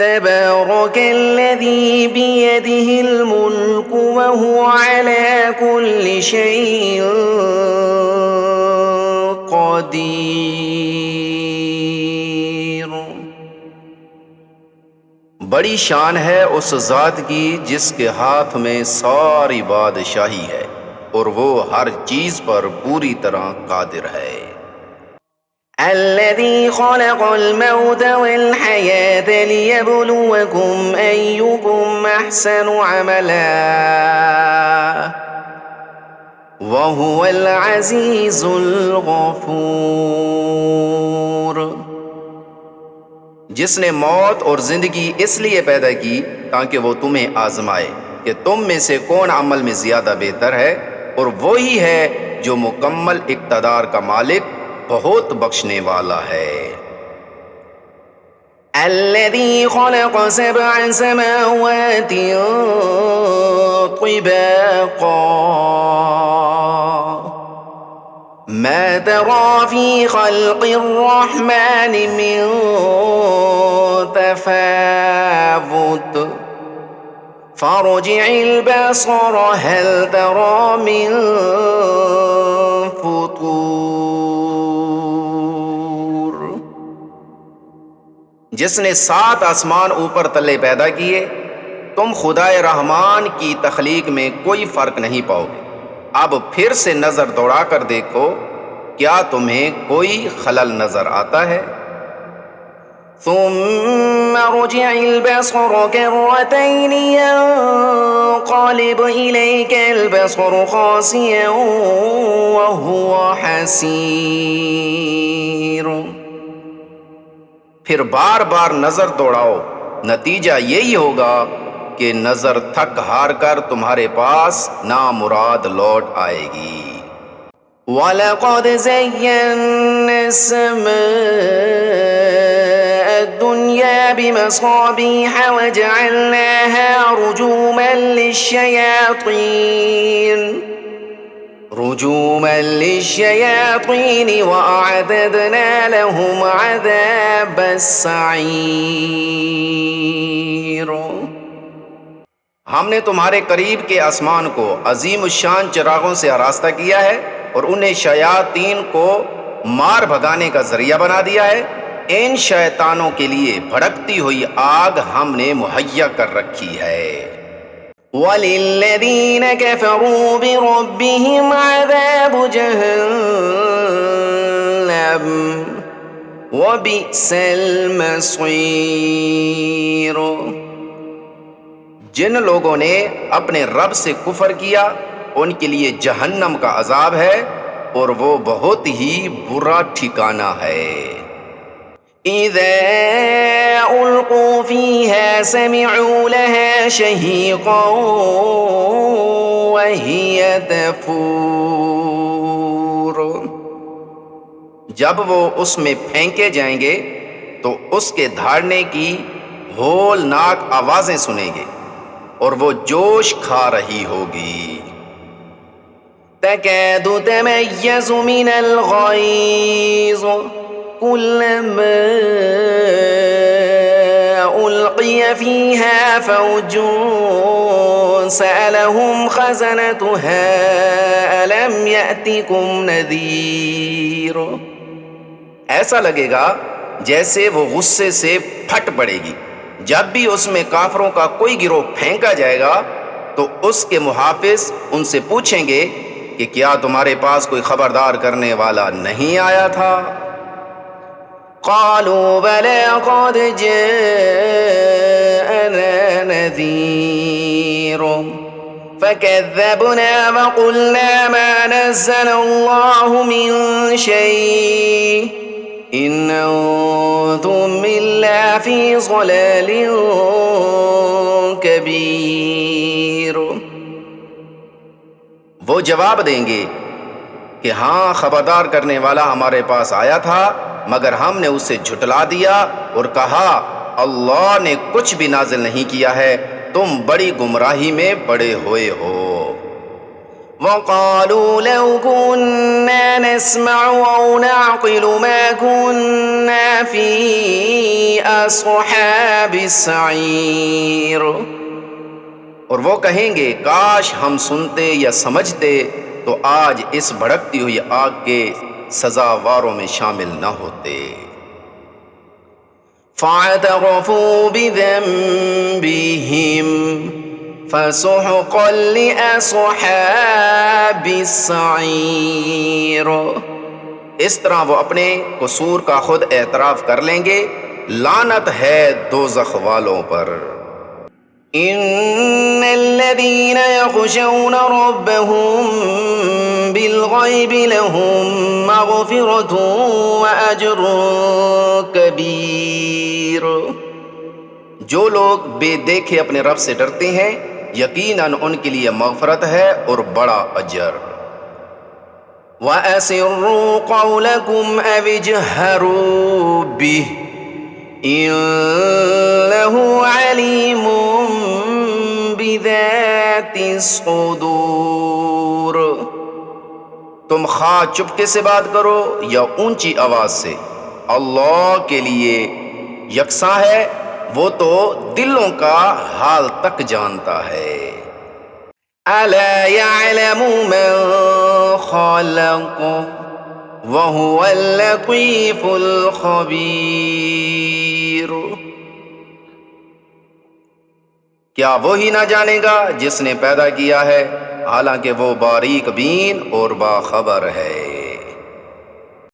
تبارك الذي بيده الملك وهو على كل شيء قدير۔ بڑی شان ہے اس ذات کی جس کے ہاتھ میں ساری بادشاہی ہے اور وہ ہر چیز پر پوری طرح قادر ہے۔ الذي خلق الموت والحياة ليبلوكم أيكم أحسن عملا وهو العزيز الغفور۔ جس نے موت اور زندگی اس لیے پیدا کی تاکہ وہ تمہیں آزمائے کہ تم میں سے کون عمل میں زیادہ بہتر ہے، اور وہی ہے جو مکمل اقتدار کا مالک بہت بخشنے والا ہے۔ الذي خلق 7 سماوات طباقا ما ترى في خلق الرحمن من تفاوت فارجع البصر هل ترى من فطور۔ جس نے 7 آسمان اوپر تلے پیدا کیے، تم خدائے رحمان کی تخلیق میں کوئی فرق نہیں پاؤ گے۔ اب پھر سے نظر دوڑا کر دیکھو، کیا تمہیں کوئی خلل نظر آتا ہے؟ ثم رجع البصر كرتين ينقلب إليك البصر خاسئا وهو حسير۔ پھر بار بار نظر دوڑاؤ، نتیجہ یہی ہوگا کہ نظر تھک ہار کر تمہارے پاس نامراد لوٹ آئے گی۔ وَلَقَدْ زَيَّنَّا السَّمَاءَ الدُّنْيَا بِمَصَابِيحَ وَجَعَلْنَاهَا رُجُومًا لِلشَّيَاطِينِ وَأَعْتَدْنَا لَهُمْ عَذَابَ السَّعِيرِ۔ ہم نے تمہارے قریب کے آسمان کو عظیم الشان چراغوں سے آراستہ کیا ہے اور انہیں شیاطین کو مار بھگانے کا ذریعہ بنا دیا ہے۔ ان شیطانوں کے لیے بھڑکتی ہوئی آگ ہم نے مہیا کر رکھی ہے۔ وَلِلَّذِينَ كَفَرُوا بِرَبِّهِمْ عَذَابُ جَهَنَّمَ وَبِئْسَ الْمَصِيرُ۔ جن لوگوں نے اپنے رب سے کفر کیا ان کے لیے جہنم کا عذاب ہے اور وہ بہت ہی برا ٹھکانہ ہے۔ اذا القوا فيها سمعوا لها شهيقا وهي تفور۔ جب وہ اس میں پھینکے جائیں گے تو اس کے دھاڑنے کی ہولناک آوازیں سنیں گے اور وہ جوش کھا رہی ہوگی۔ تكاد تميز من الغيظ كلما ألقي فيها فوج سألهم خزنتها ألم يأتكم نذير۔ ایسا لگے گا جیسے وہ غصے سے پھٹ پڑے گی۔ جب بھی اس میں کافروں کا کوئی گروہ پھینکا جائے گا تو اس کے محافظ ان سے پوچھیں گے کہ کیا تمہارے پاس کوئی خبردار کرنے والا نہیں آیا تھا؟ قالوا بلى قد جاءنا نذير فكذبنا وقلنا ما نزل الله من شيء إن أنتم إلا في ضلال كبير۔ وہ جواب دیں گے کہ ہاں، خبردار کرنے والا ہمارے پاس آیا تھا مگر ہم نے اسے جھٹلا دیا اور کہا اللہ نے کچھ بھی نازل نہیں کیا ہے، تم بڑی گمراہی میں پڑے ہوئے ہو۔ وقالوا لو كنا نسمع أو نعقل ما كنا في أصحاب السعير، اور وہ کہیں گے کاش ہم سنتے یا سمجھتے تو آج اس بھڑکتی ہوئی آگ کے سزاواروں میں شامل نہ ہوتے۔ فاعترفوا بذنبهم فسحقا لأصحاب السعير، اس طرح وہ اپنے قصور کا خود اعتراف کر لیں گے، لعنت ہے دوزخ والوں پر۔ ان الذين يخشون ربهم بالغيب لهم مغفرة واجر كبير، جو لوگ بے دیکھے اپنے رب سے ڈرتے ہیں یقیناً ان کے لیے مغفرت ہے اور بڑا اجر۔ وَأَسِرُّوا قَوْلَكُمْ أَوِ اجْهَرُوا بِهِ إِنَّهُ عَلِيمٌ بِذَاتِ الصُّدُورِ، تم خواہ چپکے سے بات کرو یا اونچی آواز سے، اللہ کے لیے یکساں ہے، وہ تو دلوں کا حال تک جانتا ہے۔ أَلَا يَعْلَمُ مَنْ خَلَقَ وَهُوَ اللَّطِيفُ الْخَبِيرُ، کیا وہی نہ جانے گا جس نے پیدا کیا ہے، حالانکہ وہ باریک بین اور باخبر ہے۔